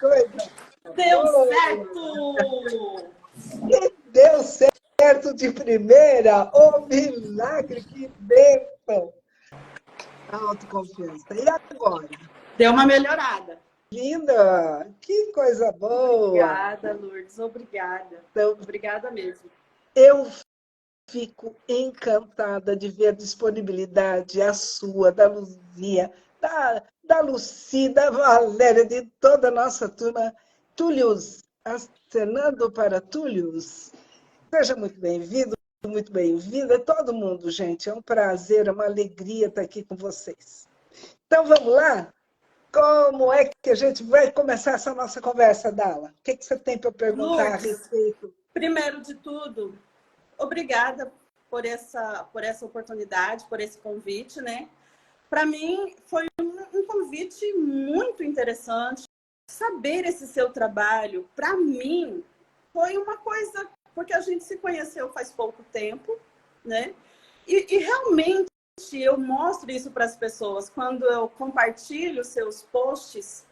coisa Deu boa! certo! E deu certo de primeira! Ô, milagre, que bênção! A autoconfiança. E agora? Deu uma melhorada. Linda! Que coisa boa! Obrigada, Lourdes. Obrigada. Então, Obrigada mesmo. eu fico encantada de ver a disponibilidade, a sua, da Luzia, da Luci, da Valéria, de toda a nossa turma. Túlios, acenando para Túlios. Seja muito bem-vindo, muito bem-vinda. Todo mundo, gente. É um prazer, é uma alegria estar aqui com vocês. Então, vamos lá? Como é que a gente vai começar essa nossa conversa, Dala? O que você tem para perguntar a Lourdes, respeito? primeiro de tudo, obrigada por essa oportunidade, por esse convite, né? Para mim, foi um convite muito interessante. Saber esse seu trabalho, para mim, foi uma coisa, porque a gente se conheceu faz pouco tempo, né? E realmente eu mostro isso para as pessoas. Quando eu compartilho seus posts,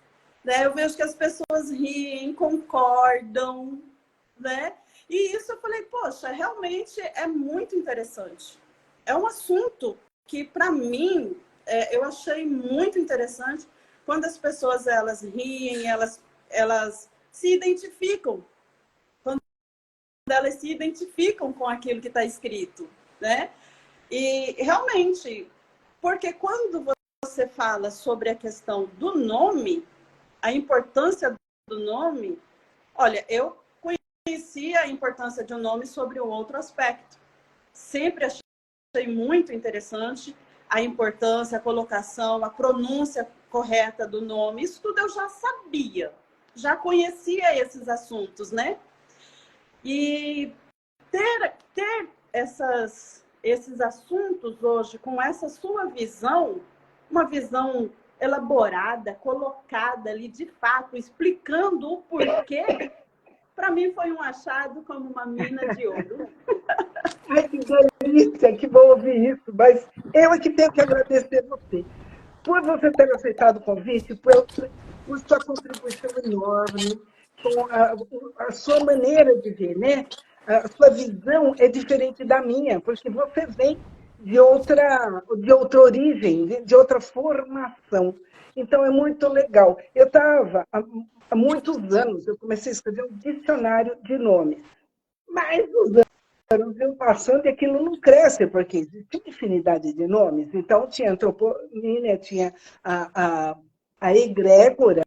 né, eu vejo que as pessoas riem, concordam, né? E isso eu falei, poxa, realmente é muito interessante. É um assunto que, para mim, eu achei muito interessante quando as pessoas elas riem, elas se identificam, quando elas se identificam com aquilo que está escrito, né? E realmente, porque quando você fala sobre a questão do nome, a importância do nome, olha, eu conhecia a importância de um nome sobre um outro aspecto. Sempre achei muito interessante a importância, a colocação, a pronúncia correta do nome. Isso tudo eu já sabia, já conhecia esses assuntos, né? E ter esses assuntos hoje com essa sua visão, uma visão elaborada, colocada ali de fato, explicando o porquê, para mim foi um achado como uma mina de ouro. Ai, que delícia, que bom ouvir isso, mas eu é que tenho que agradecer você. Por você ter aceitado o convite, por sua contribuição enorme, com a sua maneira de ver, né? A sua visão é diferente da minha, porque você vem de outra origem, de outra formação. Então, é muito legal. Eu estava, há muitos anos, eu comecei a escrever um dicionário de nomes, mas os anos iam passando e aquilo não cresce, porque existe infinidade de nomes. Então, tinha antroponímia, tinha a, a, a egrégora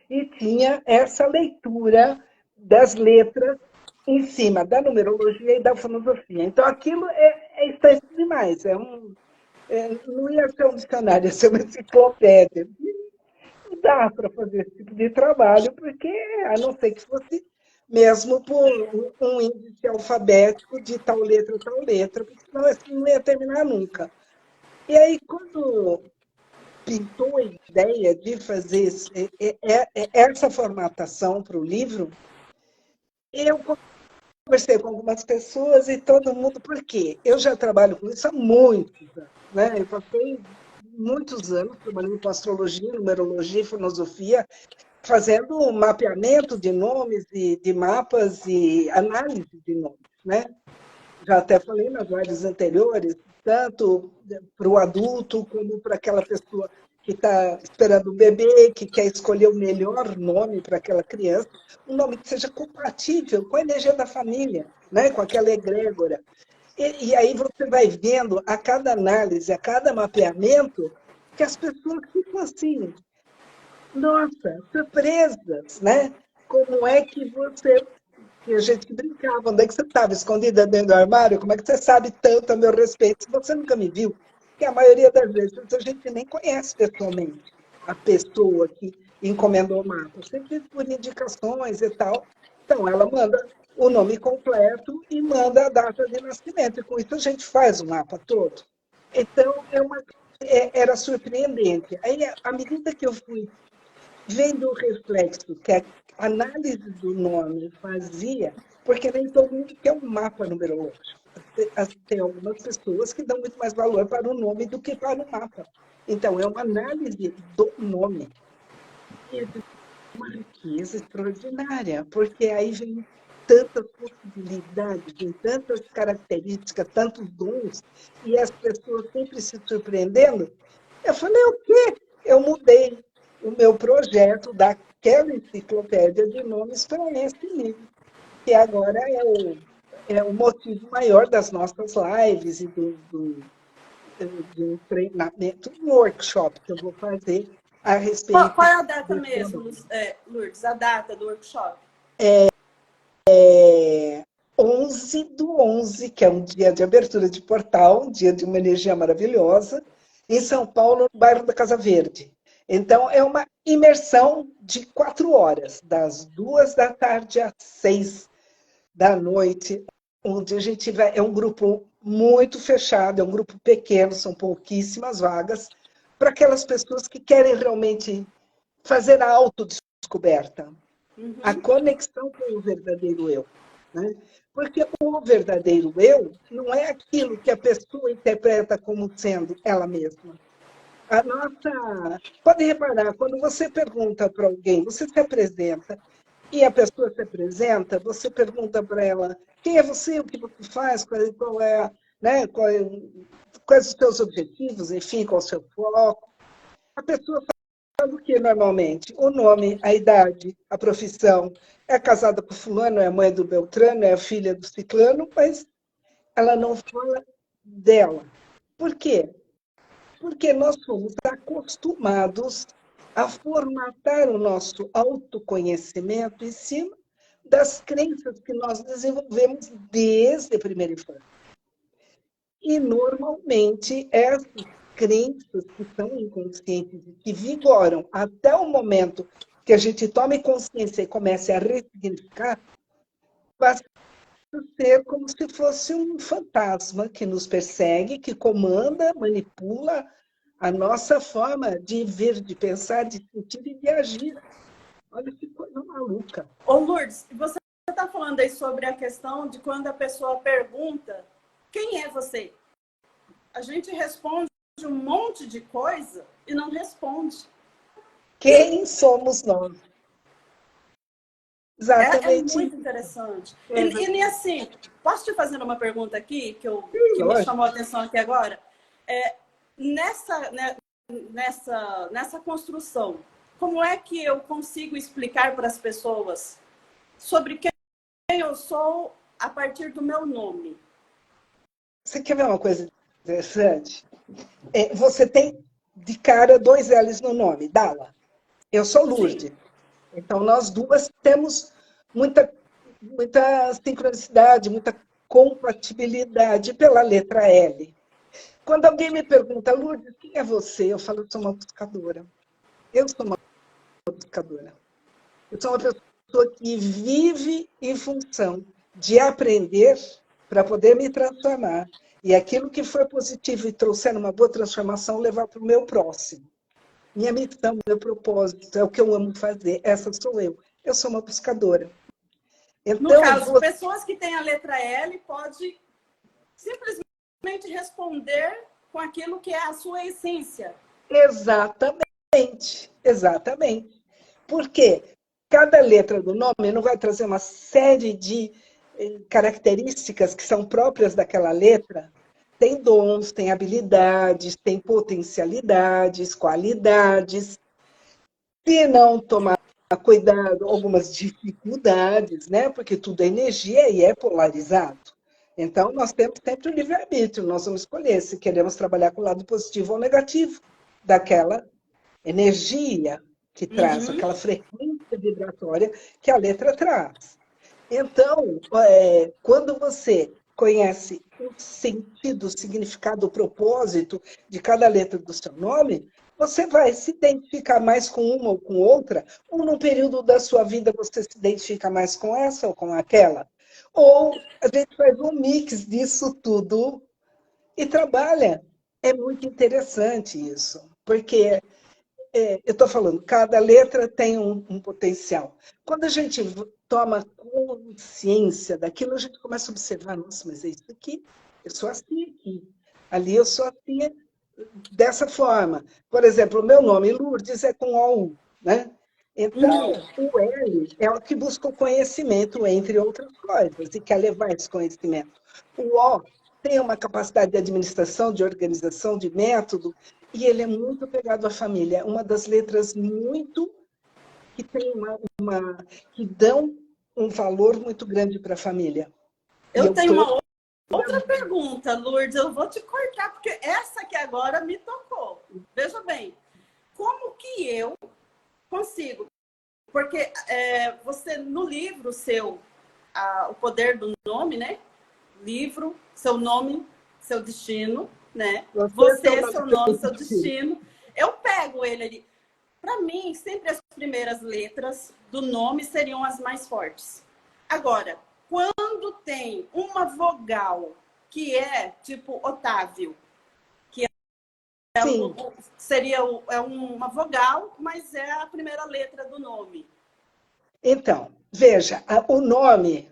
e tinha essa leitura das letras em cima da numerologia e da filosofia. Então, aquilo é extenso demais. Não ia ser um dicionário, ia ser uma enciclopédia. Não dá para fazer esse tipo de trabalho, porque, a não ser que fosse mesmo por um índice alfabético de tal letra, porque senão isso não ia terminar nunca. E aí, quando pintou a ideia de fazer essa formatação para o livro, eu conversei com algumas pessoas e todo mundo, por quê? Eu já trabalho com isso há muitos anos, né? Eu passei muitos anos trabalhando com astrologia, numerologia e filosofia, fazendo mapeamento de nomes e de mapas e análise de nomes, né? Já até falei nas lives anteriores, tanto para o adulto como para aquela pessoa que está esperando o bebê, que quer escolher o melhor nome para aquela criança, um nome que seja compatível com a energia da família, né? Com aquela egrégora. E aí você vai vendo a cada análise, a cada mapeamento, que as pessoas ficam assim, nossa, surpresas, né? Como é que você. E a gente brincava, onde é que você estava? Escondida dentro do armário? Como é que você sabe tanto a meu respeito se você nunca me viu? Porque a maioria das vezes a gente nem conhece pessoalmente a pessoa que encomendou o mapa, sempre por indicações e tal. Então, ela manda o nome completo e manda a data de nascimento. E com isso a gente faz o mapa todo. Então, era surpreendente. Aí, à medida que eu fui vendo o reflexo que a análise do nome fazia, porque nem todo mundo quer um mapa numerológico. Tem algumas pessoas que dão muito mais valor para o nome do que para o mapa. Então, é uma análise do nome. uma riqueza extraordinária, porque aí vem tantas possibilidades, vem tantas características, tantos dons, e as pessoas sempre se surpreendendo. Eu falei, o quê? Eu mudei o meu projeto daquela enciclopédia de nomes para esse livro, que agora é o motivo maior das nossas lives e de um treinamento, um workshop que eu vou fazer a Qual respeito é a data desse mesmo, trabalho. Lourdes? A data do workshop? 11/11, que é um dia de abertura de portal, um dia de uma energia maravilhosa, em São Paulo, no bairro da Casa Verde. Então, é uma imersão de 4 horas, das 2 da tarde às 6 da noite, onde a gente vai. É um grupo muito fechado, é um grupo pequeno, são pouquíssimas vagas, para aquelas pessoas que querem realmente fazer a autodescoberta, a Uhum. conexão com o verdadeiro eu. Né? Porque o verdadeiro eu não é aquilo que a pessoa interpreta como sendo ela mesma. A nossa. Pode reparar, quando você pergunta para alguém, você se apresenta, e a pessoa se apresenta, você pergunta para ela quem é você, o que você faz, qual é, né, quais os seus objetivos, enfim, qual é o seu foco. A pessoa fala o que normalmente? O nome, a idade, a profissão. É casada com fulano, é mãe do Beltrano, é filha do ciclano, mas ela não fala dela. Por quê? Porque nós somos acostumados a formatar o nosso autoconhecimento em cima das crenças que nós desenvolvemos desde a primeira infância. E, normalmente, essas crenças que são inconscientes e que vigoram até o momento que a gente tome consciência e comece a ressignificar, passa a ser como se fosse um fantasma que nos persegue, que comanda, manipula a nossa forma de ver, de pensar, de sentir e de agir. Olha que coisa maluca. Ô, Lourdes, você está falando aí sobre a questão de quando a pessoa pergunta quem é você? A gente responde um monte de coisa e não responde. Quem somos nós? É Exatamente muito isso. interessante. É, E assim, posso te fazer uma pergunta aqui, que me lógico. chamou a atenção aqui agora? É, nessa, né, nessa construção, como é que eu consigo explicar para as pessoas sobre quem eu sou a partir do meu nome? Você quer ver uma coisa interessante? Você tem de cara 2 L's no nome, Dala. Eu sou Sim. Lourdes. Então, nós duas temos muita, muita sincronicidade, muita compatibilidade pela letra L. Quando alguém me pergunta, Lourdes, quem é você? Eu falo, eu sou uma buscadora. Eu sou uma buscadora. Eu sou uma pessoa que vive em função de aprender para poder me transformar. E aquilo que foi positivo e trouxer uma boa transformação, levar para o meu próximo. Minha missão, meu propósito, é o que eu amo fazer. Essa sou eu. Eu sou uma buscadora. No Então, caso, pessoas que têm a letra L pode simplesmente responder com aquilo que é a sua essência. exatamente, exatamente. Porque cada letra do nome não vai trazer uma série de características que são próprias daquela letra. Tem dons, tem habilidades, tem potencialidades, qualidades. Se não tomar cuidado, algumas dificuldades, né? Porque tudo é energia e é polarizado. Então, nós temos sempre o livre-arbítrio, nós vamos escolher se queremos trabalhar com o lado positivo ou negativo daquela energia que traz, Uhum. aquela frequência vibratória que a letra traz. Então, quando você conhece o sentido, o significado, o propósito de cada letra do seu nome, você vai se identificar mais com uma ou com outra, ou num período da sua vida você se identifica mais com essa ou com aquela. Ou a gente faz um mix disso tudo e trabalha. É muito interessante isso, porque eu estou falando, cada letra tem um potencial. Quando a gente toma consciência daquilo, a gente começa a observar, nossa, mas é isso aqui, eu sou assim aqui. Ali eu sou assim, dessa forma. Por exemplo, o meu nome, Lourdes, é com OU, né? Então, o L é o que busca o conhecimento, entre outras coisas, e quer levar esse conhecimento. O O tem uma capacidade de administração, de organização, de método, e ele é muito pegado à família. É uma das letras muito que tem que dão um valor muito grande para a família. Eu tenho uma outra pergunta, Lourdes, eu vou te cortar, porque essa que agora me tocou. Veja bem, como que eu consigo? Porque você, no livro seu, O Poder do Nome, né? Livro, seu nome, seu destino, né? Você, seu nome, seu destino. Eu pego ele ali. Para mim, sempre as primeiras letras do nome seriam as mais fortes. Agora, quando tem uma vogal que é tipo Otávio, que seria uma vogal, mas é a primeira letra do nome. Então, veja, o nome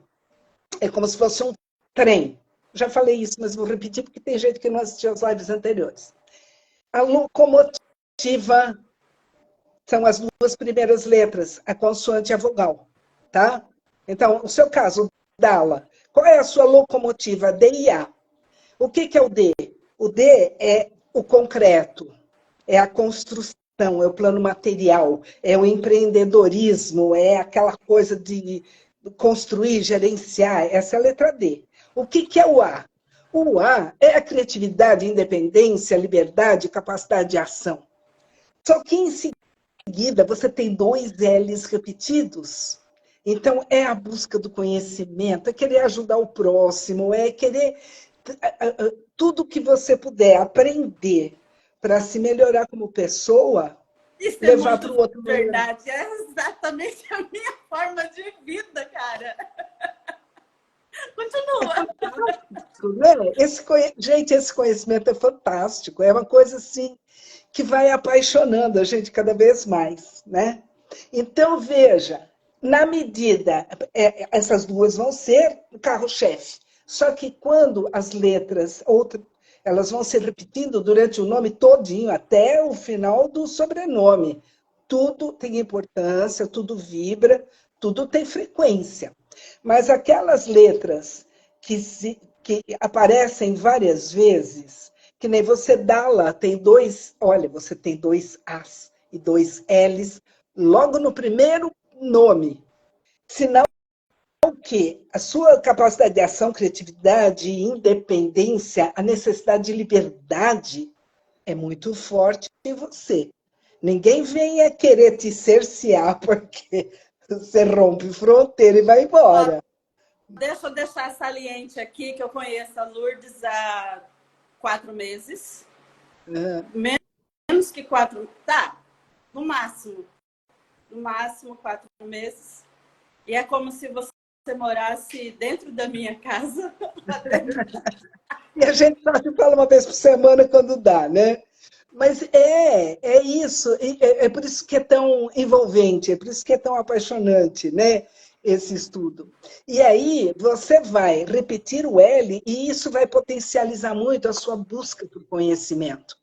é como se fosse um trem. Já falei isso, mas vou repetir porque tem gente que não assistiu às lives anteriores. A locomotiva são as duas primeiras letras, a consoante e a vogal, tá? Então, no seu caso, Dala, qual é a sua locomotiva? D e A. O que é o D? O D é o concreto, é a construção, é o plano material, é o empreendedorismo, é aquela coisa de construir, gerenciar. Essa é a letra D. O que é o A? O A é a criatividade, independência, liberdade, capacidade de ação. Só que em seguida você tem dois L's repetidos. Então, é a busca do conhecimento, é querer ajudar o próximo, é querer tudo que você puder aprender para se melhorar como pessoa, isso levar para o outro. Verdade, é exatamente a minha forma de vida, cara. Continua. Né? Gente, esse conhecimento é fantástico, é uma coisa assim que vai apaixonando a gente cada vez mais, né? Então, veja, na medida, essas duas vão ser o carro-chefe. Só que quando as letras, elas vão se repetindo durante o nome todinho, até o final do sobrenome. Tudo tem importância, tudo vibra, tudo tem frequência. Mas aquelas letras que aparecem várias vezes, que nem você dá lá, tem você tem dois As e dois Ls logo no primeiro nome. Senão que a sua capacidade de ação, criatividade, independência, a necessidade de liberdade é muito forte em você. Ninguém venha querer te cercear porque você rompe fronteira e vai embora. Deixa eu deixar saliente aqui que eu conheço a Lourdes há 4 meses. Menos que 4. Tá, no máximo. No máximo 4 meses. E é como se você morasse dentro da minha casa. E a gente só se fala uma vez por semana quando dá, né? Mas é isso. É por isso que é tão envolvente, é por isso que é tão apaixonante, né? Esse estudo. E aí você vai repetir o L e isso vai potencializar muito a sua busca por conhecimento.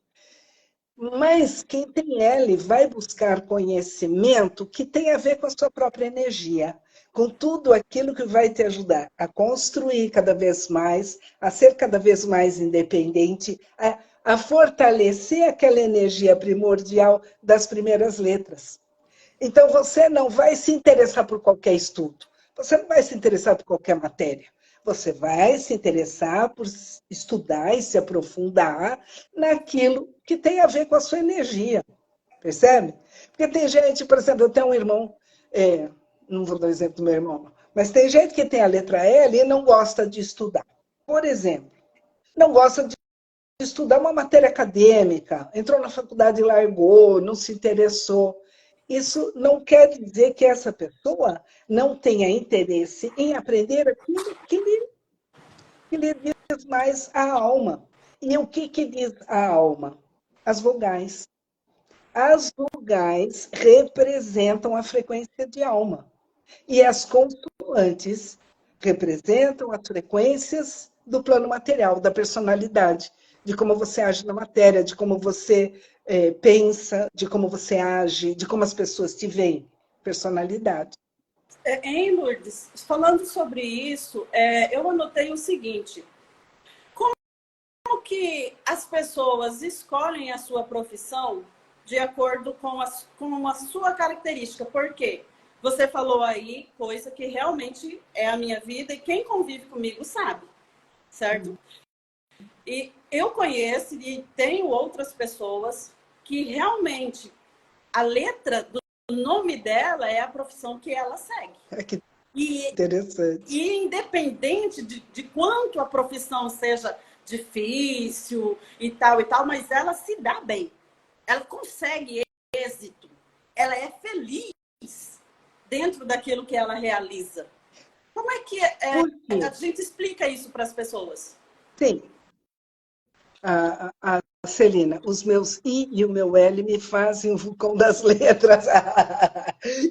Mas quem tem L vai buscar conhecimento que tem a ver com a sua própria energia, com tudo aquilo que vai te ajudar a construir cada vez mais, a ser cada vez mais independente, a fortalecer aquela energia primordial das primeiras letras. Então, você não vai se interessar por qualquer estudo, você não vai se interessar por qualquer matéria. Você vai se interessar por estudar e se aprofundar naquilo que tem a ver com a sua energia. Percebe? Porque tem gente, por exemplo, eu tenho um irmão, não vou dar exemplo do meu irmão, mas tem gente que tem a letra L e não gosta de estudar. Por exemplo, não gosta de estudar uma matéria acadêmica, entrou na faculdade e largou, não se interessou. Isso não quer dizer que essa pessoa não tenha interesse em aprender aquilo que lhe diz mais a alma. E o que diz a alma? As vogais. As vogais representam a frequência de alma. E as consoantes representam as frequências do plano material, da personalidade, de como você age na matéria, de como você pensa, de como você age, de como as pessoas te veem. personalidade. Hein, Lourdes, falando sobre isso, eu anotei o seguinte: como que as pessoas escolhem a sua profissão de acordo com a sua característica? Por quê? Você falou aí coisa que realmente é a minha vida e quem convive comigo sabe, certo? E eu conheço e tenho outras pessoas que realmente a letra do nome dela é a profissão que ela segue. Que interessante. E independente de quanto a profissão seja difícil e tal, mas ela se dá bem. Ela consegue êxito. Ela é feliz dentro daquilo que ela realiza. Como é que a gente explica isso para as pessoas? Sim. A Celina, os meus I e o meu L me fazem o vulcão das letras.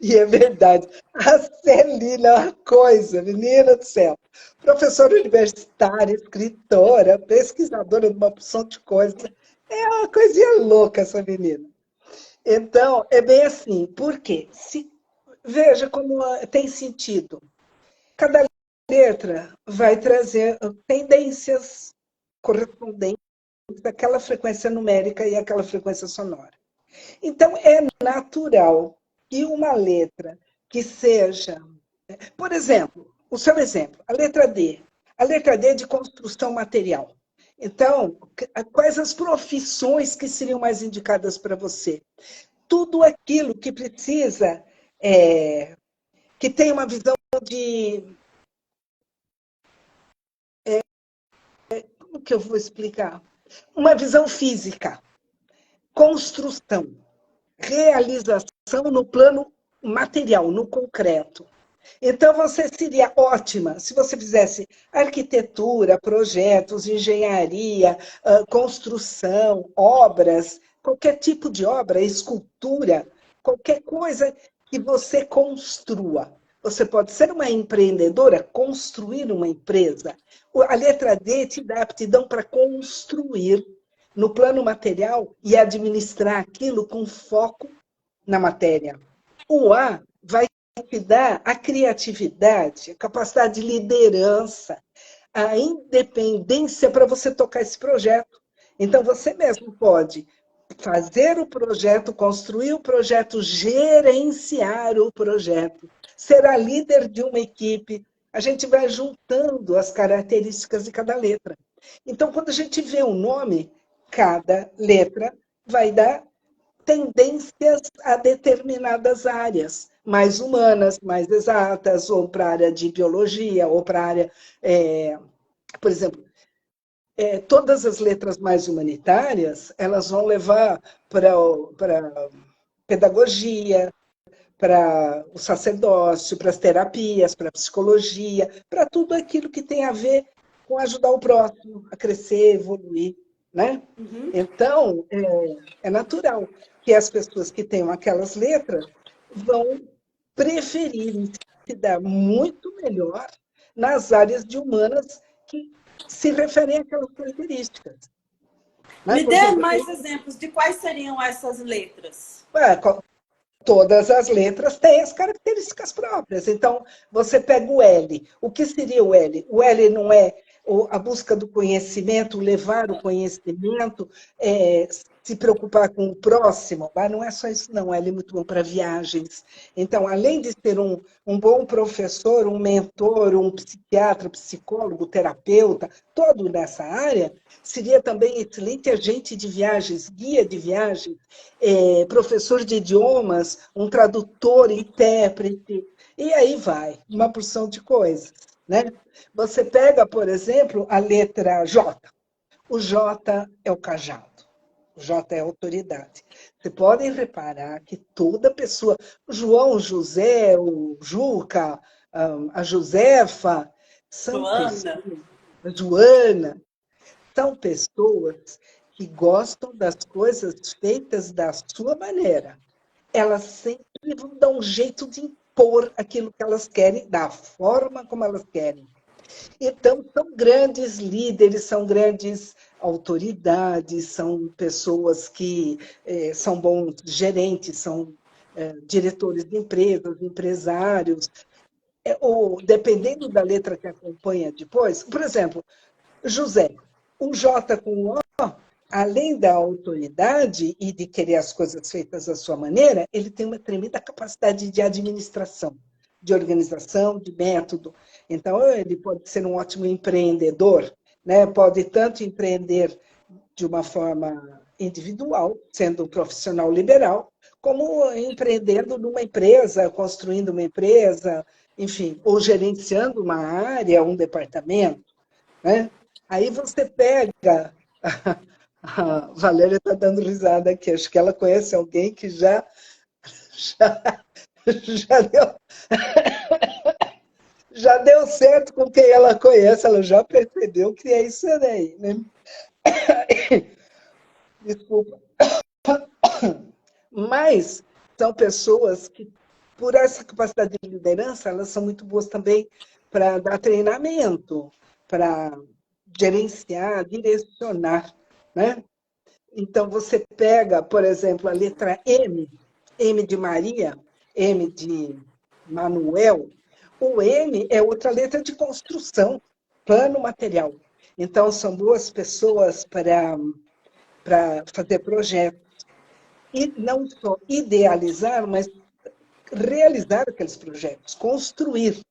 E é verdade. A Celina é uma coisa, menina do céu. Professora universitária, escritora, pesquisadora de uma porção de coisas. É uma coisinha louca essa menina. Então, é bem assim. Por quê? Veja como tem sentido. Cada letra vai trazer tendências correspondentes àquela frequência numérica e àquela frequência sonora. Então, é natural que uma letra que seja... Por exemplo, o seu exemplo, a letra D. A letra D é de construção material. Então, quais as profissões que seriam mais indicadas para você? Tudo aquilo que precisa, que tem uma visão de... Como que eu vou explicar? Uma visão física, construção, realização no plano material, no concreto. Então, você seria ótima se você fizesse arquitetura, projetos, engenharia, construção, obras, qualquer tipo de obra, escultura, qualquer coisa que você construa. Você pode ser uma empreendedora, construir uma empresa. A letra D te dá aptidão para construir no plano material e administrar aquilo com foco na matéria. O A vai te dar a criatividade, a capacidade de liderança, a independência para você tocar esse projeto. Então, você mesmo pode fazer o projeto, construir o projeto, gerenciar o projeto, ser a líder de uma equipe. A gente vai juntando as características de cada letra. Então, quando a gente vê o nome, cada letra vai dar tendências a determinadas áreas, mais humanas, mais exatas, ou para a área de biologia, ou para a área, por exemplo, todas as letras mais humanitárias, elas vão levar para pedagogia, para o sacerdócio, para as terapias, para a psicologia, para tudo aquilo que tem a ver com ajudar o próximo a crescer, evoluir, né? Uhum. Então, é natural que as pessoas que tenham aquelas letras vão preferir se dar muito melhor nas áreas de humanas que se referem àquelas características. Né? Me dê mais exemplos de quais seriam essas letras. Todas as letras têm as características próprias. Então, você pega o L. O que seria o L? O L não é a busca do conhecimento, levar o conhecimento, se preocupar com o próximo, mas não é só isso, não. Ele é muito bom para viagens. Então, além de ser um bom professor, um mentor, um psiquiatra, psicólogo, terapeuta, todo nessa área, seria também excelente agente de viagens, guia de viagens, professor de idiomas, um tradutor, intérprete, e aí vai, uma porção de coisas, né? Você pega, por exemplo, a letra J. O J é o cajado. O J é a autoridade. Vocês podem reparar que toda pessoa, o João, o José, o Juca, a Josefa, são pessoas, a Joana, são pessoas que gostam das coisas feitas da sua maneira. Elas sempre vão dar um jeito de impor aquilo que elas querem, da forma como elas querem. Então, são grandes líderes, são grandes autoridades, são pessoas que são bons gerentes, são diretores de empresas, empresários, ou dependendo da letra que acompanha depois. Por exemplo, José, o J com o O, além da autoridade e de querer as coisas feitas da sua maneira, ele tem uma tremenda capacidade de administração, de organização, de método. Então, ele pode ser um ótimo empreendedor, né? Pode tanto empreender de uma forma individual, sendo um profissional liberal, como empreendendo numa empresa, construindo uma empresa, enfim, ou gerenciando uma área, um departamento, né? Aí você pega... A Valéria está dando risada aqui, acho que ela conhece alguém que já, já deu, já deu certo com quem ela conhece, ela já percebeu que é isso daí, né? Desculpa. Mas são pessoas que, por essa capacidade de liderança, elas são muito boas também para dar treinamento, para gerenciar, direcionar, né? Então, você pega, por exemplo, a letra M, M de Maria, M de Manuel. O M é outra letra de construção, plano material. Então, são boas pessoas para fazer projetos. E não só idealizar, mas realizar aqueles projetos, construir,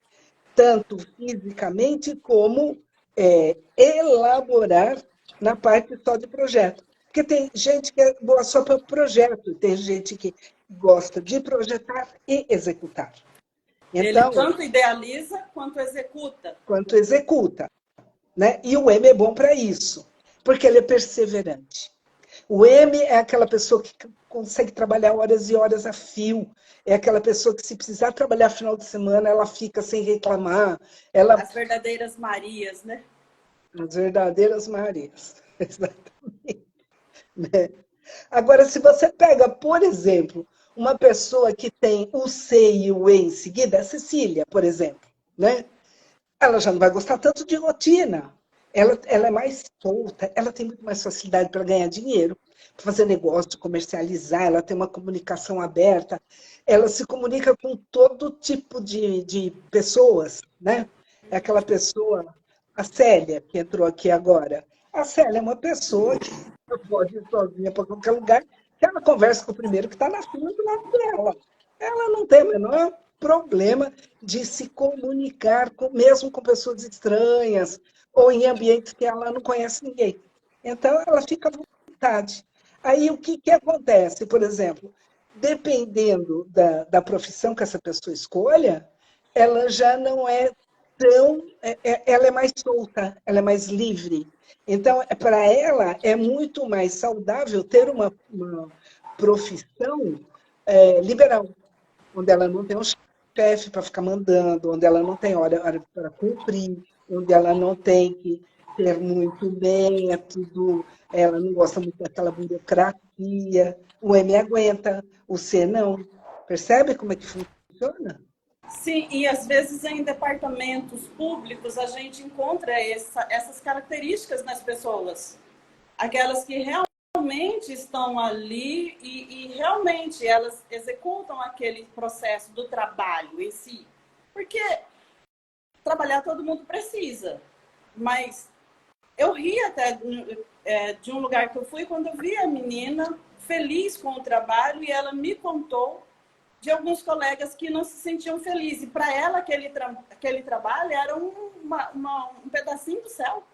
tanto fisicamente como elaborar na parte só de projeto. Porque tem gente que é boa só para projeto, tem gente que gosta de projetar e executar. Ele Então, tanto idealiza quanto executa. quanto executa, né? E o M é bom para isso, porque ele é perseverante. O M é aquela pessoa que consegue trabalhar horas e horas a fio. É aquela pessoa que, se precisar trabalhar final de semana, ela fica sem reclamar. As verdadeiras Marias, né? As verdadeiras Marias. Exatamente. Né? Agora, se você pega, por exemplo, uma pessoa que tem o C e o E em seguida, a Cecília, por exemplo, né? Ela já não vai gostar tanto de rotina. Ela é mais solta, ela tem muito mais facilidade para ganhar dinheiro, para fazer negócio, comercializar, ela tem uma comunicação aberta, ela se comunica com todo tipo de pessoas, né? É aquela pessoa, a Célia, que entrou aqui agora. A Célia é uma pessoa que pode ir sozinha para qualquer lugar, que ela conversa com o primeiro que está na fila do lado dela. Ela não tem o menor problema de se comunicar mesmo com pessoas estranhas ou em ambientes que ela não conhece ninguém. Então, ela fica à vontade. Aí, o que acontece, por exemplo, dependendo da profissão que essa pessoa escolha, ela já não é tão... ela é mais solta, ela é mais livre. Então, para ela, é muito mais saudável ter uma profissão liberal, onde ela não tem um chefe para ficar mandando, onde ela não tem hora para cumprir, onde ela não tem que ter muito método, ela não gosta muito daquela burocracia. O M aguenta, o C não. Percebe como é que funciona? Sim, e às vezes em departamentos públicos a gente encontra essas características nas pessoas. Aquelas que realmente estão ali e realmente elas executam aquele processo do trabalho em si. Porque trabalhar todo mundo precisa, mas eu ri até de um lugar que eu fui quando eu vi a menina feliz com o trabalho e ela me contou de alguns colegas que não se sentiam felizes. E para ela, aquele trabalho era um pedacinho do céu.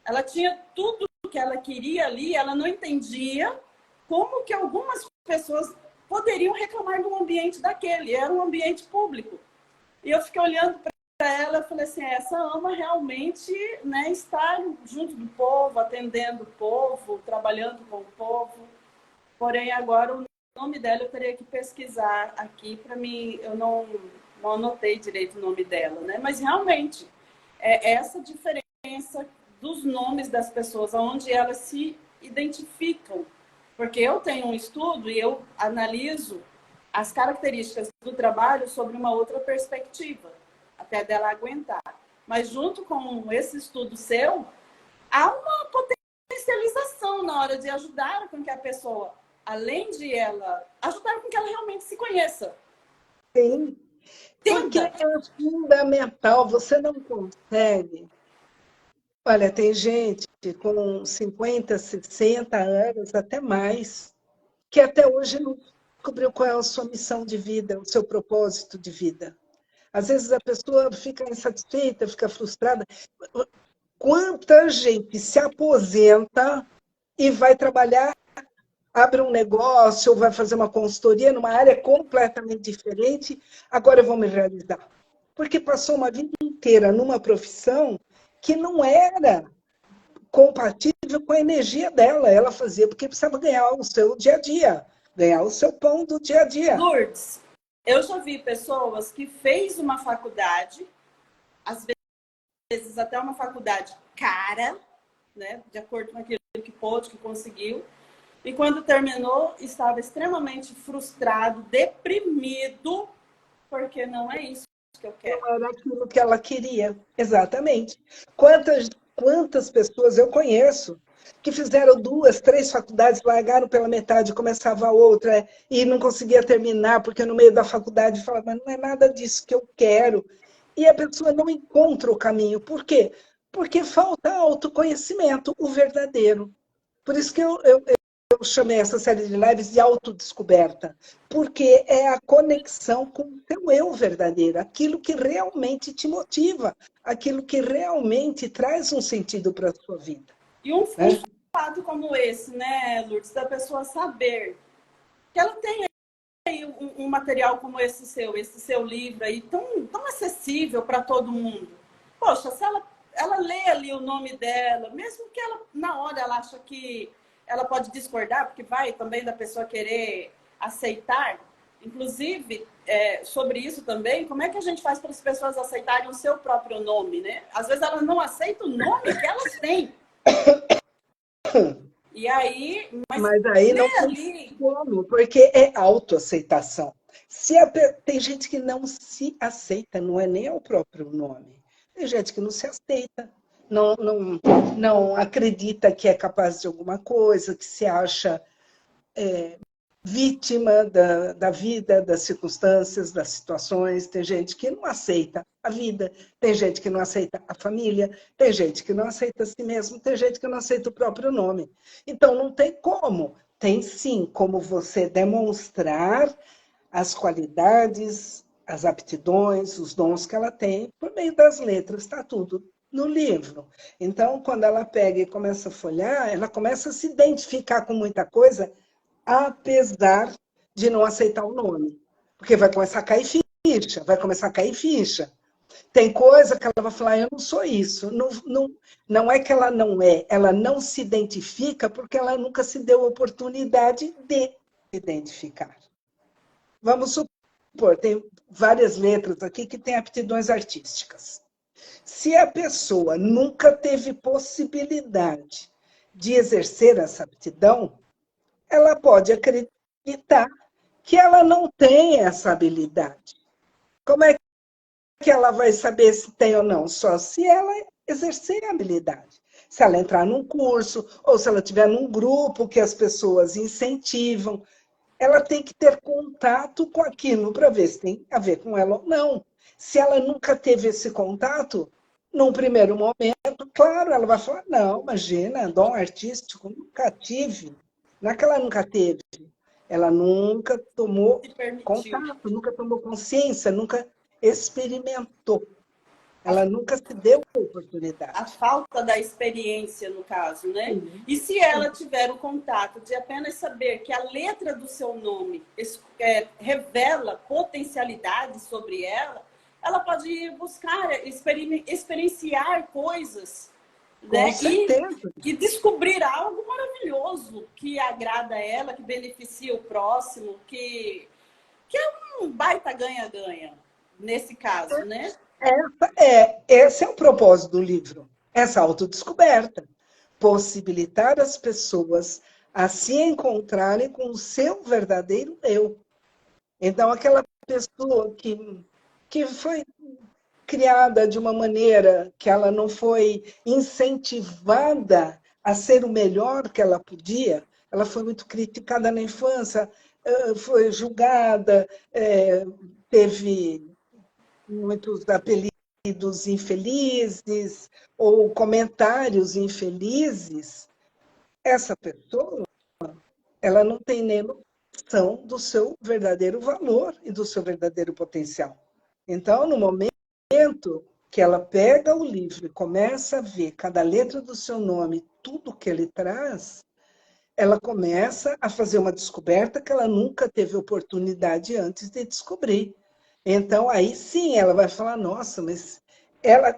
Ela tinha tudo o que ela queria ali, ela não entendia como que algumas pessoas poderiam reclamar de um ambiente daquele. Era um ambiente público. E eu fiquei olhando para ela e falei assim, essa ama realmente, né, estar junto do povo, atendendo o povo, trabalhando com o povo. Porém, agora o nome dela eu teria que pesquisar aqui para mim, eu não anotei direito o nome dela, né? Mas realmente, é essa diferença dos nomes das pessoas, onde elas se identificam. Porque eu tenho um estudo e eu analiso as características do trabalho sobre uma outra perspectiva, até dela aguentar. Mas junto com esse estudo seu, há uma potencialização na hora de ajudar com que a pessoa além de ela ajudar com que ela realmente se conheça. Sim, porque Tenta. é fundamental, você não consegue. Olha, tem gente com 50, 60 anos, até mais, que até hoje não descobriu qual é a sua missão de vida, o seu propósito de vida. Às vezes a pessoa fica insatisfeita, fica frustrada. Quanta gente se aposenta e vai trabalhar, abre um negócio ou vai fazer uma consultoria numa área completamente diferente, agora eu vou me realizar. Porque passou uma vida inteira numa profissão que não era compatível com a energia dela. Ela fazia porque precisava ganhar o seu dia a dia, ganhar o seu pão do dia a dia. Lourdes, eu já vi pessoas que fez uma faculdade, às vezes até uma faculdade cara, né, de acordo com aquilo que pôde, que conseguiu, e quando terminou, estava extremamente frustrado, deprimido, porque não é isso que eu quero. Não era aquilo que ela queria, exatamente. Quantas pessoas eu conheço que fizeram 2, 3 faculdades, largaram pela metade, começava a outra e não conseguia terminar, porque no meio da faculdade falava, mas não é nada disso que eu quero. E a pessoa não encontra o caminho. Por quê? Porque falta autoconhecimento, o verdadeiro. Por isso que eu chamei essa série de lives de autodescoberta, porque é a conexão com o teu eu verdadeiro, aquilo que realmente te motiva, aquilo que realmente traz um sentido para a sua vida. E um Né? fato como esse, né, Lourdes, da pessoa saber que ela tem aí um material como esse seu livro aí, tão acessível para todo mundo. Poxa, se ela lê ali o nome dela, mesmo que ela, na hora, ela acha que ela pode discordar, porque vai também da pessoa querer aceitar. Inclusive, sobre isso também, como é que a gente faz para as pessoas aceitarem o seu próprio nome, né? Às vezes elas não aceitam o nome que elas têm. E aí, Mas aí lê não tem ali. como, porque é autoaceitação. Tem gente que não se aceita, não é nem o próprio nome. Tem gente que não se aceita, não acredita que é capaz de alguma coisa, que se acha vítima da vida, das circunstâncias, das situações. Tem gente que não aceita a vida, tem gente que não aceita a família, tem gente que não aceita a si mesmo, tem gente que não aceita o próprio nome. Então, não tem como. Tem sim como você demonstrar as qualidades, as aptidões, os dons que ela tem por meio das letras, está tudo no livro. Então, quando ela pega e começa a folhear, ela começa a se identificar com muita coisa, apesar de não aceitar o nome. Porque vai começar a cair ficha, vai começar a cair ficha. Tem coisa que ela vai falar, eu não sou isso. Não é que ela não é, ela não se identifica porque ela nunca se deu a oportunidade de se identificar. Vamos supor, tem várias letras aqui que têm aptidões artísticas. Se a pessoa nunca teve possibilidade de exercer essa aptidão, ela pode acreditar que ela não tem essa habilidade. Como é que ela vai saber se tem ou não? Só se ela exercer a habilidade. Se ela entrar num curso, ou se ela estiver num grupo que as pessoas incentivam, ela tem que ter contato com aquilo para ver se tem a ver com ela ou não. Se ela nunca teve esse contato, num primeiro momento, claro, ela vai falar, não, imagina, dom artístico, nunca tive. Não é que ela nunca teve, ela nunca tomou Se permitiu. contato, nunca tomou consciência, nunca experimentou. Ela nunca se deu a A oportunidade. falta da experiência, no caso, né? Sim, E se ela tiver o contato de apenas saber que a letra do seu nome revela potencialidades sobre ela, ela pode ir buscar, experienciar coisas, com né? certeza. E descobrir algo maravilhoso que agrada a ela, que beneficia o próximo, que é um baita ganha-ganha, nesse caso, né? Esse é o propósito do livro, essa autodescoberta. Possibilitar as pessoas a se encontrarem com o seu verdadeiro eu. Então, aquela pessoa que foi criada de uma maneira que ela não foi incentivada a ser o melhor que ela podia, ela foi muito criticada na infância, foi julgada, teve muitos apelidos infelizes ou comentários infelizes. Essa pessoa, ela não tem nem noção do seu verdadeiro valor e do seu verdadeiro potencial. Então, no momento que ela pega o livro e começa a ver cada letra do seu nome, tudo que ele traz, ela começa a fazer uma descoberta que ela nunca teve oportunidade antes de descobrir. Então, aí sim, ela vai falar, nossa, mas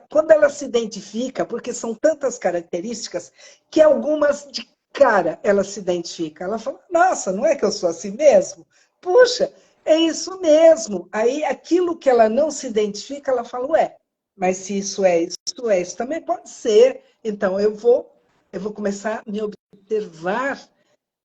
quando ela se identifica, porque são tantas características, que algumas de cara ela se identifica. Ela fala, nossa, não é que eu sou assim mesmo? Puxa, é isso mesmo. Aí, aquilo que ela não se identifica, ela fala, ué, mas se isso também pode ser. Então, eu vou começar a me observar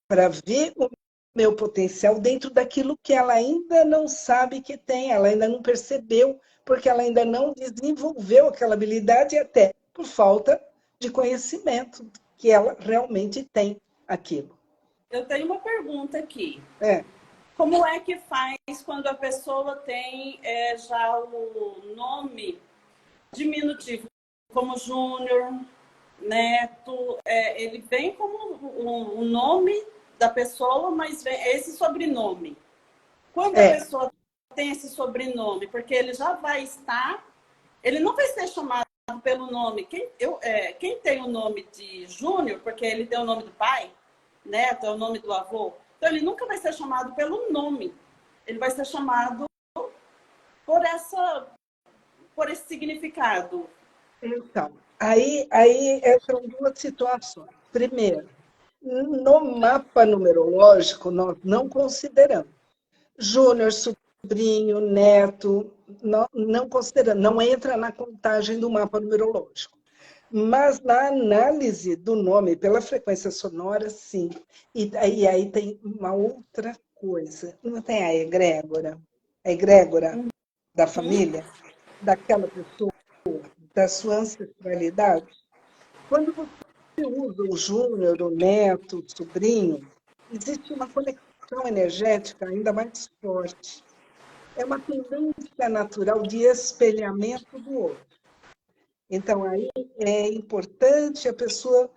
para ver o meu potencial dentro daquilo que ela ainda não sabe que tem, ela ainda não percebeu, porque ela ainda não desenvolveu aquela habilidade, até por falta de conhecimento que ela realmente tem aquilo. Eu tenho uma pergunta aqui. É. Como é que faz quando a pessoa tem já o nome diminutivo, como Júnior, Neto, ele vem como o nome da pessoa, mas vem esse sobrenome. Quando a pessoa tem esse sobrenome, porque ele já vai estar, ele não vai ser chamado pelo nome. Quem tem o nome de Júnior, porque ele tem o nome do pai, Neto é o nome do avô, então ele nunca vai ser chamado pelo nome. Ele vai ser chamado por esse significado. Então, aí são duas situações. Primeiro, no mapa numerológico, nós não consideramos Júnior, sobrinho, neto, não consideramos, não entra na contagem do mapa numerológico. Mas na análise do nome pela frequência sonora, sim. E aí tem uma outra coisa. Não tem a egrégora? A egrégora da família, daquela pessoa, da sua ancestralidade. Quando você usa o júnior, o neto, o sobrinho, existe uma conexão energética ainda mais forte. É uma tendência natural de espelhamento do outro. Então, aí é importante a pessoa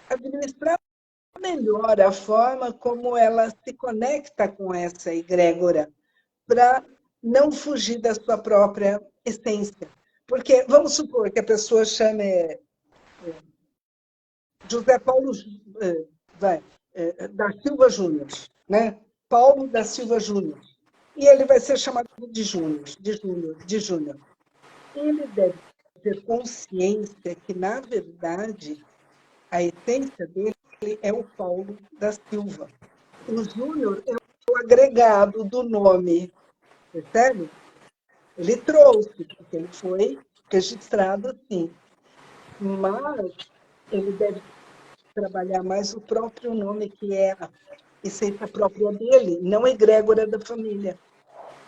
administrar melhor a forma como ela se conecta com essa egrégora, para não fugir da sua própria essência. Porque, vamos supor que a pessoa chame José Paulo da Silva Júnior, né? Paulo da Silva Júnior. E ele vai ser chamado de Júnior, de Júnior. Ele deve ter consciência que, na verdade, a essência dele é o Paulo da Silva. O Júnior é o agregado do nome, percebe? Ele trouxe, porque ele foi registrado assim. Mas ele deve trabalhar mais o próprio nome, que é a essência própria dele, não a egrégora da família.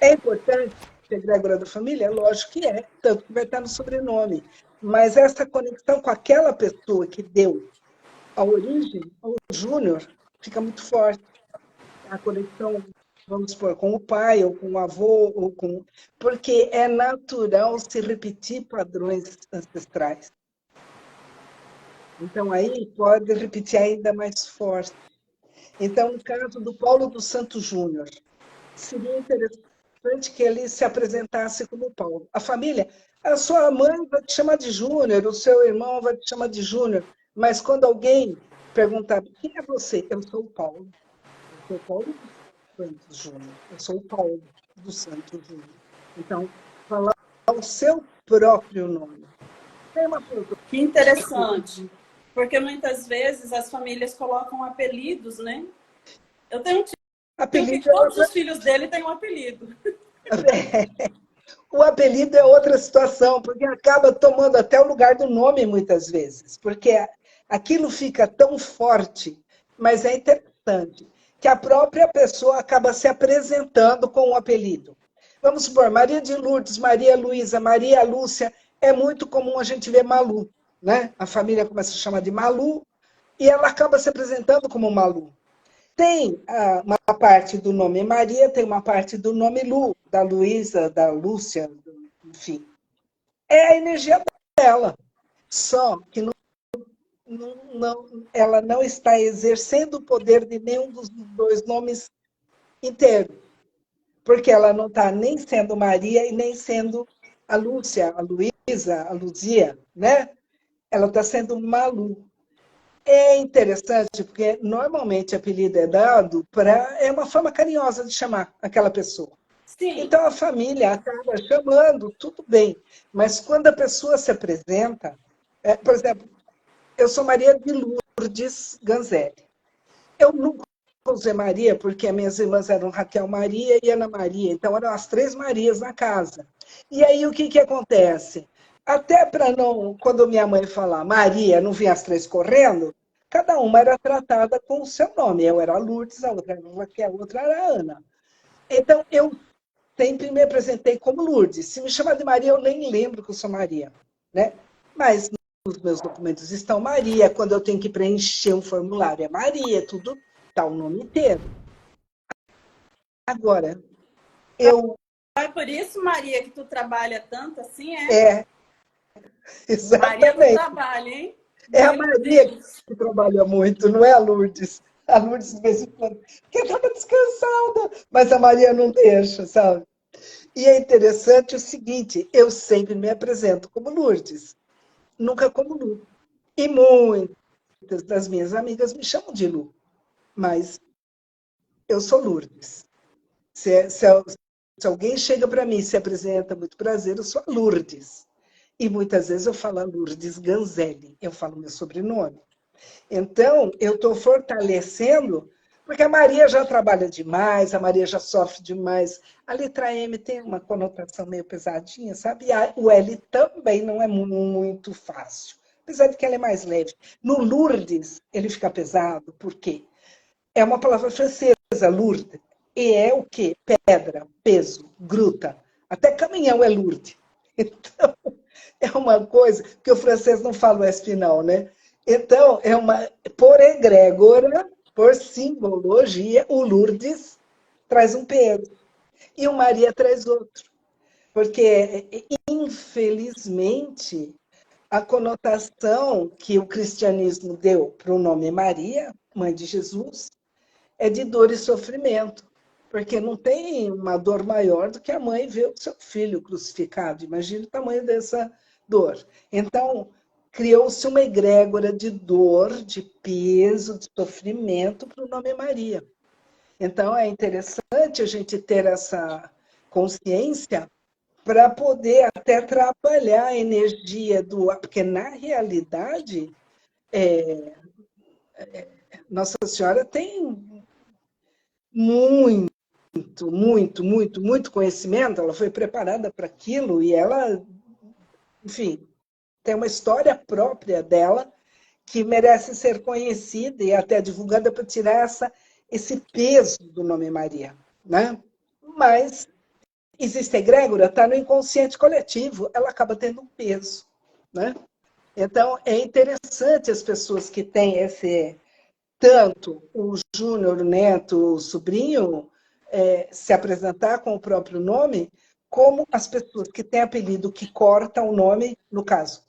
É importante a egrégora da família? Lógico que é, tanto que vai estar no sobrenome. Mas essa conexão com aquela pessoa que deu a origem ao Júnior fica muito forte. A conexão, vamos supor, com o pai, ou com o avô, porque é natural se repetir padrões ancestrais. Então, aí pode repetir ainda mais forte. Então, no caso do Paulo dos Santos Júnior, seria interessante que ele se apresentasse como Paulo. A família, a sua mãe vai te chamar de Júnior, o seu irmão vai te chamar de Júnior, mas quando alguém perguntar, quem é você? Eu sou o Paulo. Eu sou o Paulo dos Santos Júnior. Eu sou o Paulo dos Santos Júnior. Então, falar o seu próprio nome. Tem uma pergunta. Que interessante. Porque muitas vezes as famílias colocam apelidos, né? Eu tenho um tio que todos os filhos dele têm um apelido. O apelido é outra situação, porque acaba tomando até o lugar do nome muitas vezes, porque aquilo fica tão forte, mas é interessante, que a própria pessoa acaba se apresentando com um apelido. Vamos supor, Maria de Lourdes, Maria Luísa, Maria Lúcia, é muito comum a gente ver Malu, né? A família começa a chamar de Malu, e ela acaba se apresentando como Malu. Tem uma parte do nome Maria, tem uma parte do nome Lu, da Luísa, da Lúcia, enfim. É a energia dela. Só que ela não está exercendo o poder de nenhum dos dois nomes inteiro. Porque ela não está nem sendo Maria e nem sendo a Lúcia, a Luísa, a Luzia, né? Ela está sendo Malu. É interessante, porque normalmente apelido é dado para... É uma forma carinhosa de chamar aquela pessoa. Sim. Então a família acaba chamando, tudo bem. Mas quando a pessoa se apresenta... por exemplo, eu sou Maria de Lourdes Ganzelli. Eu nunca usei Maria, porque as minhas irmãs eram Raquel Maria e Ana Maria. Então eram as 3 Marias na casa. E aí o que acontece? Até para não, quando minha mãe falar Maria, não vinha as 3 correndo, cada uma era tratada com o seu nome. Eu era Lourdes, a outra era Raquel, a outra era Ana. Então, eu sempre me apresentei como Lourdes. Se me chamar de Maria, eu nem lembro que eu sou Maria, né? Mas nos meus documentos estão Maria, quando eu tenho que preencher um formulário é Maria, tudo está o nome inteiro. Agora, eu... É por isso, Maria, que tu trabalha tanto assim, É, exatamente. Maria do trabalho, hein? É a Maria que trabalha muito, não é a Lourdes. A Lourdes, de vez em quando, porque estava descansada, mas a Maria não deixa, sabe? E é interessante o seguinte, eu sempre me apresento como Lourdes, nunca como Lu. E muitas das minhas amigas me chamam de Lu, mas eu sou Lourdes. Se alguém chega para mim e se apresenta, muito prazer, eu sou a Lourdes. E muitas vezes eu falo a Lourdes Ganzelli, eu falo meu sobrenome. Então, eu estou fortalecendo, porque a Maria já trabalha demais, a Maria já sofre demais. A letra M tem uma conotação meio pesadinha, sabe? E o L também não é muito fácil, apesar de que ela é mais leve. No Lourdes, ele fica pesado, por quê? É uma palavra francesa, Lourdes, e é o quê? Pedra, peso, gruta. Até caminhão é Lourdes. Então, é uma coisa que o francês não fala o S final, né? Então, por egrégora, por simbologia, o Lourdes traz um peso e o Maria traz outro. Porque, infelizmente, a conotação que o cristianismo deu para o nome Maria, mãe de Jesus, é de dor e sofrimento. Porque não tem uma dor maior do que a mãe ver o seu filho crucificado. Imagina o tamanho dessa dor. Então, criou-se uma egrégora de dor, de peso, de sofrimento para o nome Maria. Então, é interessante a gente ter essa consciência para poder até trabalhar a energia do... Porque, na realidade, Nossa Senhora tem muito conhecimento, ela foi preparada para aquilo e ela, enfim, tem uma história própria dela que merece ser conhecida e até divulgada para tirar esse peso do nome Maria, né? Mas existe a egrégora, está no inconsciente coletivo, ela acaba tendo um peso, né? Então, é interessante as pessoas que têm tanto o Júnior, o neto, o sobrinho, se apresentar com o próprio nome, como as pessoas que têm apelido que cortam o nome, no caso,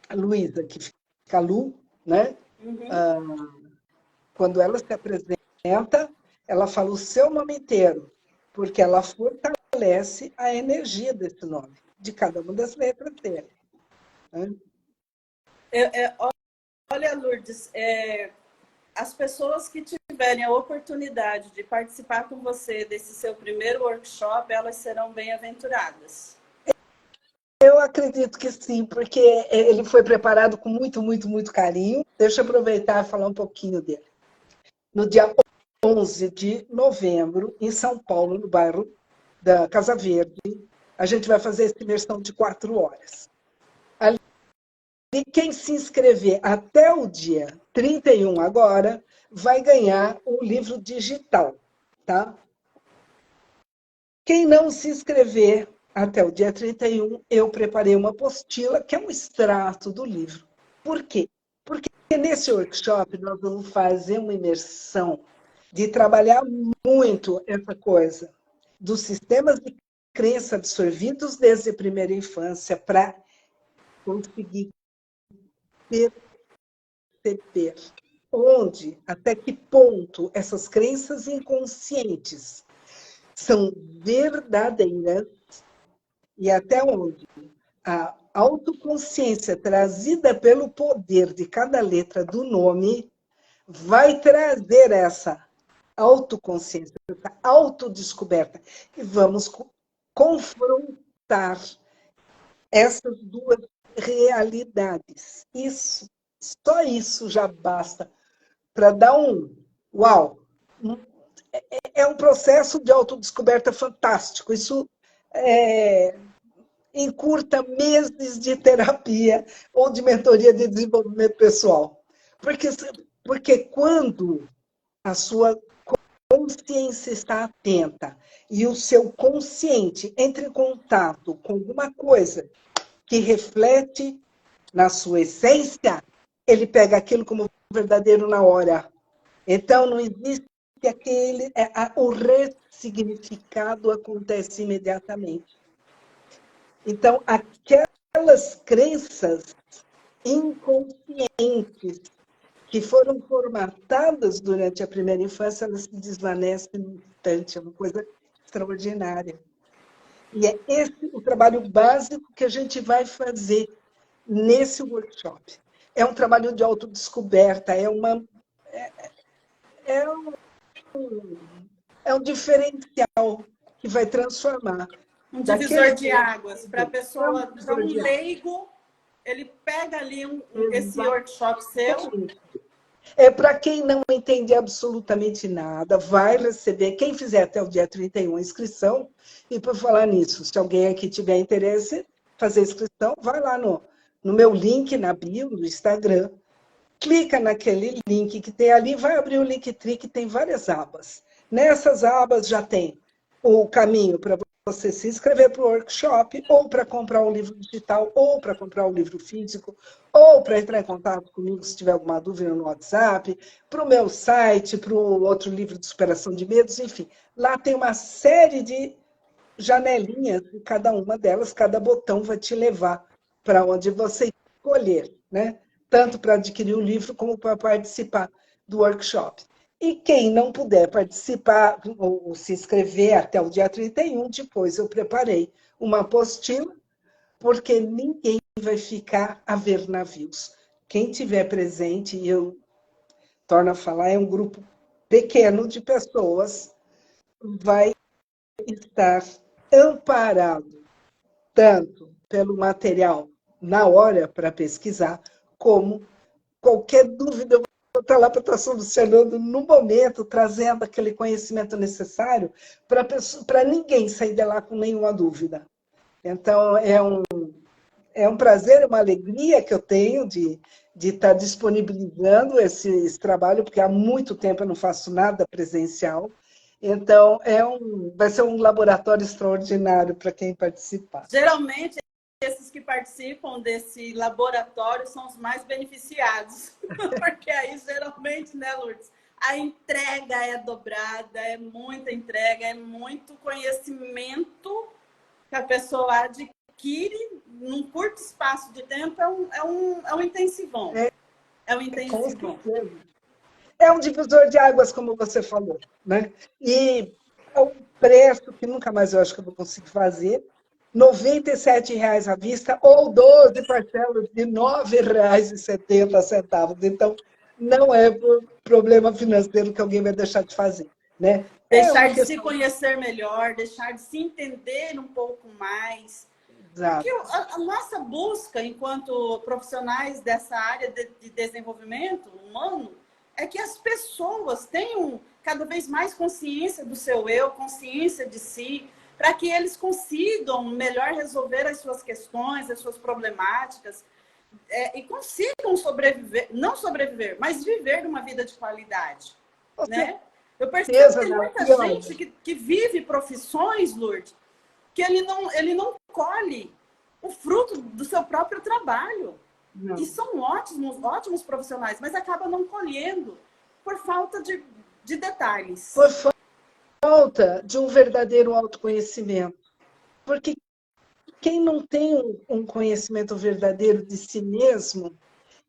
a Luísa, que fica Lu, né? Uhum. Quando ela se apresenta, ela fala o seu nome inteiro, porque ela fortalece a energia desse nome, de cada uma das letras dele. Né? Olha, Lourdes, as pessoas que tiverem a oportunidade de participar com você desse seu primeiro workshop, elas serão bem-aventuradas. Eu acredito que sim, porque ele foi preparado com muito carinho. Deixa eu aproveitar e falar um pouquinho dele. No dia 11 de novembro, em São Paulo, no bairro da Casa Verde, a gente vai fazer essa imersão de 4 horas. Ali, quem se inscrever até o dia 31 agora, vai ganhar um livro digital, tá? Quem não se inscrever até o dia 31, eu preparei uma apostila, que é um extrato do livro. Por quê? Porque nesse workshop nós vamos fazer uma imersão de trabalhar muito essa coisa dos sistemas de crença absorvidos desde a primeira infância para conseguir perceber onde, até que ponto essas crenças inconscientes são verdadeiras e até onde a autoconsciência trazida pelo poder de cada letra do nome vai trazer essa autoconsciência, essa autodescoberta. E vamos confrontar essas duas realidades. Isso, só isso já basta para dar um uau. É um processo de autodescoberta fantástico. Isso encurta meses de terapia ou de mentoria de desenvolvimento pessoal. Porque quando a sua consciência está atenta e o seu consciente entra em contato com alguma coisa que reflete na sua essência, ele pega aquilo como verdadeiro na hora. Então, não existe o ressignificado acontece imediatamente. Então, aquelas crenças inconscientes que foram formatadas durante a primeira infância, elas se desvanecem no instante, é uma coisa extraordinária. E é esse o trabalho básico que a gente vai fazer nesse workshop. É um trabalho de autodescoberta, é um diferencial que vai transformar. Um divisor de águas para a pessoa, para um leigo, ele pega ali esse workshop seu. É para quem não entende absolutamente nada, vai receber, quem fizer até o dia 31 a inscrição, e por falar nisso, se alguém aqui tiver interesse, fazer inscrição, vai lá no meu link na bio, no Instagram, clica naquele link que tem ali, vai abrir o Linktree, que tem várias abas. Nessas abas já tem o caminho para você se inscrever para o workshop, ou para comprar um livro digital, ou para comprar um livro físico, ou para entrar em contato comigo se tiver alguma dúvida no WhatsApp, para o meu site, para o outro livro de superação de medos, enfim. Lá tem uma série de janelinhas, e cada uma delas, cada botão vai te levar para onde você escolher, né? Tanto para adquirir o livro como para participar do workshop. E quem não puder participar ou se inscrever até o dia 31, depois eu preparei uma apostila, porque ninguém vai ficar a ver navios. Quem tiver presente, e eu torno a falar, é um grupo pequeno de pessoas, vai estar amparado tanto pelo material na hora para pesquisar, como qualquer dúvida, eu vou estar lá para estar solucionando no momento, trazendo aquele conhecimento necessário para ninguém sair de lá com nenhuma dúvida. Então, é um prazer, uma alegria que eu tenho de estar disponibilizando esse trabalho, porque há muito tempo eu não faço nada presencial. Então, vai ser um laboratório extraordinário para quem participar. Geralmente, esses que participam desse laboratório são os mais beneficiados. Porque aí, geralmente, né, Lourdes? A entrega é dobrada, é muita entrega, é muito conhecimento que a pessoa adquire num curto espaço de tempo. É um intensivão. É um intensivão. É um divisor de águas, como você falou, né? E é um preço que nunca mais eu acho que eu vou conseguir fazer, R$ 97,00 à vista ou 12 parcelas de R$ 9,70. Então, não é por problema financeiro que alguém vai deixar de fazer, né? Deixar de se conhecer melhor, deixar de se entender um pouco mais. Exato. Porque a nossa busca, enquanto profissionais dessa área de desenvolvimento humano, é que as pessoas tenham cada vez mais consciência do seu eu, consciência de si, para que eles consigam melhor resolver as suas questões, as suas problemáticas, e consigam sobreviver, não sobreviver, mas viver uma vida de qualidade. Né? Eu percebo que tem muita gente que vive profissões, Lourdes, que ele não colhe o fruto do seu próprio trabalho. E Não. são ótimos profissionais, mas acabam não colhendo por falta de detalhes. Por falta de um verdadeiro autoconhecimento. Porque quem não tem um conhecimento verdadeiro de si mesmo,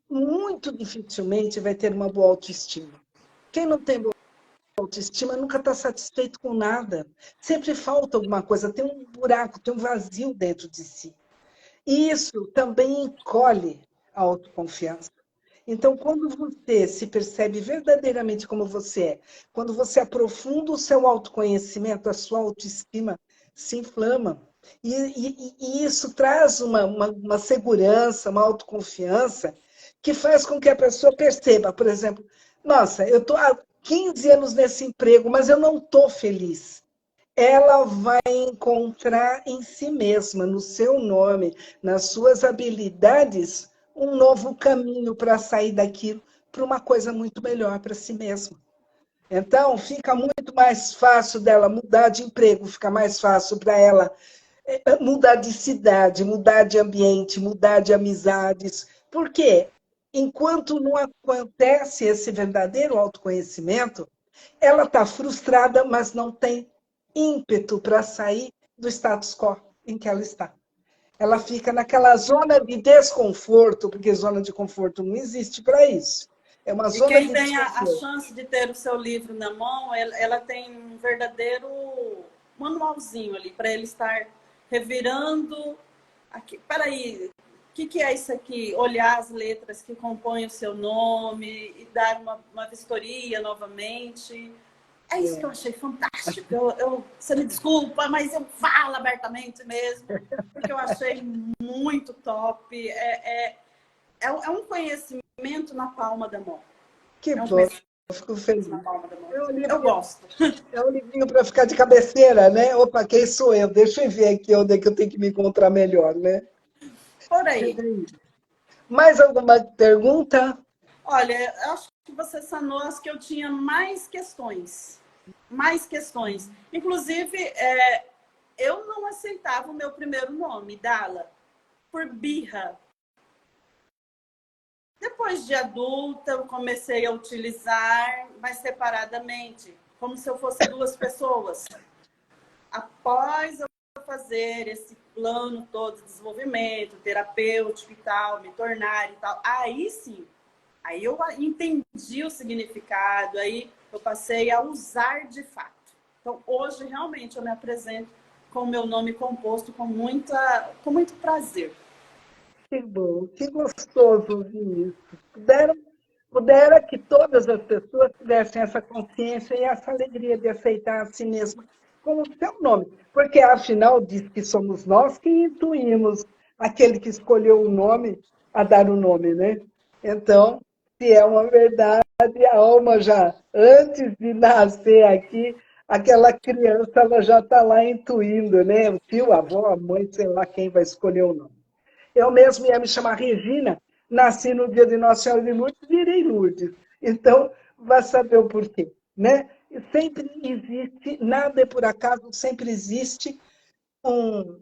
muito dificilmente vai ter uma boa autoestima. Quem não tem boa autoestima nunca está satisfeito com nada. Sempre falta alguma coisa, tem um buraco, tem um vazio dentro de si. E isso também encolhe a autoconfiança. Então, quando você se percebe verdadeiramente como você é, quando você aprofunda o seu autoconhecimento, a sua autoestima se inflama. E isso traz uma segurança, uma autoconfiança, que faz com que a pessoa perceba, por exemplo, nossa, eu estou há 15 anos nesse emprego, mas eu não estou feliz. Ela vai encontrar em si mesma, no seu nome, nas suas habilidades, um novo caminho para sair daquilo para uma coisa muito melhor para si mesma. Então, fica muito mais fácil dela mudar de emprego, fica mais fácil para ela mudar de cidade, mudar de ambiente, mudar de amizades. Por quê? Enquanto não acontece esse verdadeiro autoconhecimento, ela está frustrada, mas não tem ímpeto para sair do status quo em que ela está. Ela fica naquela zona de desconforto, porque zona de conforto não existe para isso. É uma E zona quem de tem a desconforto. chance de ter o seu livro na mão, ela tem um verdadeiro manualzinho ali para ele estar revirando. Aqui, peraí, o que é isso aqui? Olhar as letras que compõem o seu nome e dar uma vistoria novamente. É isso que eu achei fantástico. Você me desculpa, mas eu falo abertamente mesmo, porque eu achei muito top. É um conhecimento na palma da mão. Que É um bom, conhecimento eu fico feliz. na palma da mão. É um Eu livrinho, gosto. para ficar de cabeceira, né? Opa, quem sou eu? Deixa eu ver aqui onde é que eu tenho que me encontrar melhor, né? Por aí. Mais alguma pergunta? Olha, eu acho que você sanou as que eu tinha mais questões. Mais questões. Inclusive, eu não aceitava o meu primeiro nome, Dala, por birra. Depois de adulta, eu comecei a utilizar, mas separadamente, como se eu fosse duas pessoas. Após eu fazer esse plano todo de desenvolvimento, terapêutico e tal, me tornar e tal, aí sim, aí eu entendi o significado, aí eu passei a usar de fato. Então, hoje, realmente, eu me apresento com o meu nome composto com muito prazer. Que bom, que gostoso ouvir isso. Pudera que todas as pessoas tivessem essa consciência e essa alegria de aceitar a si mesma com o seu nome. Porque, afinal, diz que somos nós que intuímos aquele que escolheu o nome a dar o nome, né? Então, se é uma verdade, a alma já, antes de nascer aqui, aquela criança ela já está lá intuindo, né? O tio, a avó, a mãe, sei lá quem vai escolher o nome. Eu mesmo ia me chamar Regina, nasci no dia de Nossa Senhora de Lourdes, virei Lourdes. Então, vai saber o porquê, né? E sempre existe, nada é por acaso, sempre existe um,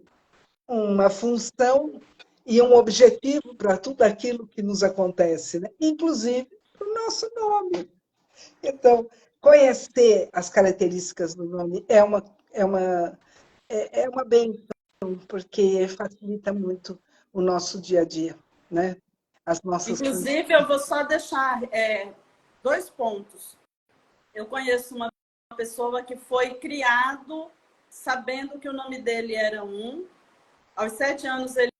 uma função e um objetivo para tudo aquilo que nos acontece, né? Inclusive o nosso nome. Então, conhecer as características do nome é uma bênção, porque facilita muito o nosso dia a dia, né? As nossas funções. Inclusive, eu vou só deixar 2 pontos. Eu conheço uma pessoa que foi criado sabendo que o nome dele era um. Aos 7 anos, ele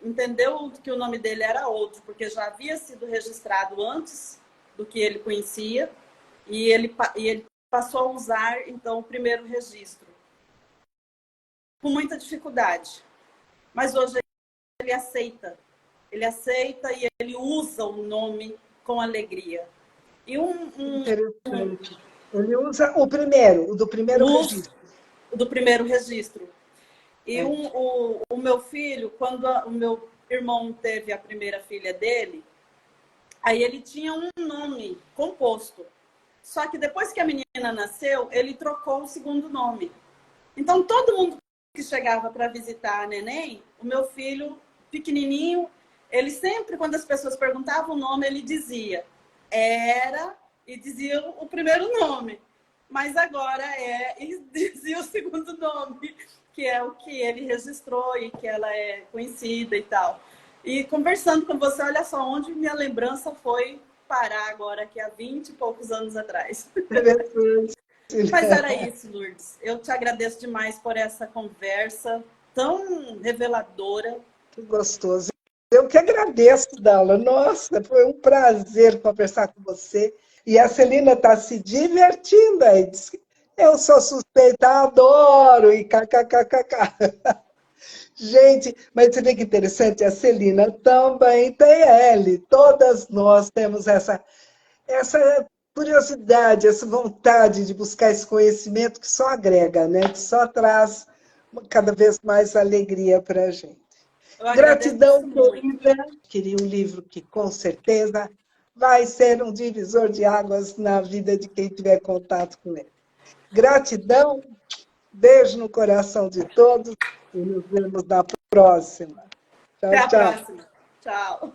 entendeu que o nome dele era outro, porque já havia sido registrado antes do que ele conhecia, e ele passou a usar, então, o primeiro registro. Com muita dificuldade. Mas hoje ele aceita. Ele aceita e ele usa o nome com alegria. E Interessante. Ele usa o do primeiro uso registro. do primeiro registro. E É. o meu filho, quando o meu irmão teve a primeira filha dele, aí ele tinha um nome composto. Só que depois que a menina nasceu, ele trocou o segundo nome. Então, todo mundo que chegava para visitar a neném, o meu filho pequenininho, Ele sempre, quando as pessoas perguntavam o nome, ele dizia era e dizia o primeiro nome. Mas agora e dizia o segundo nome, que é o que ele registrou e que ela é conhecida e tal. E conversando com você, olha só onde minha lembrança foi parar agora, que há 20 e poucos anos atrás. Mas era isso, Lourdes. Eu te agradeço demais por essa conversa tão reveladora. Que gostoso. Eu que agradeço, Dala. Nossa, foi um prazer conversar com você. E a Celina está se divertindo aí. Diz que eu sou suspeita, adoro, e kkkk. Gente, mas você vê que interessante, a Celina também tem L. Todas nós temos essa curiosidade, essa vontade de buscar esse conhecimento que só agrega, né? Que só traz cada vez mais alegria para a gente. Gratidão, querida. Queria um livro que, com certeza, vai ser um divisor de águas na vida de quem tiver contato com ele. Gratidão, beijo no coração de todos e nos vemos na próxima. Tchau, Até a tchau. próxima. Tchau.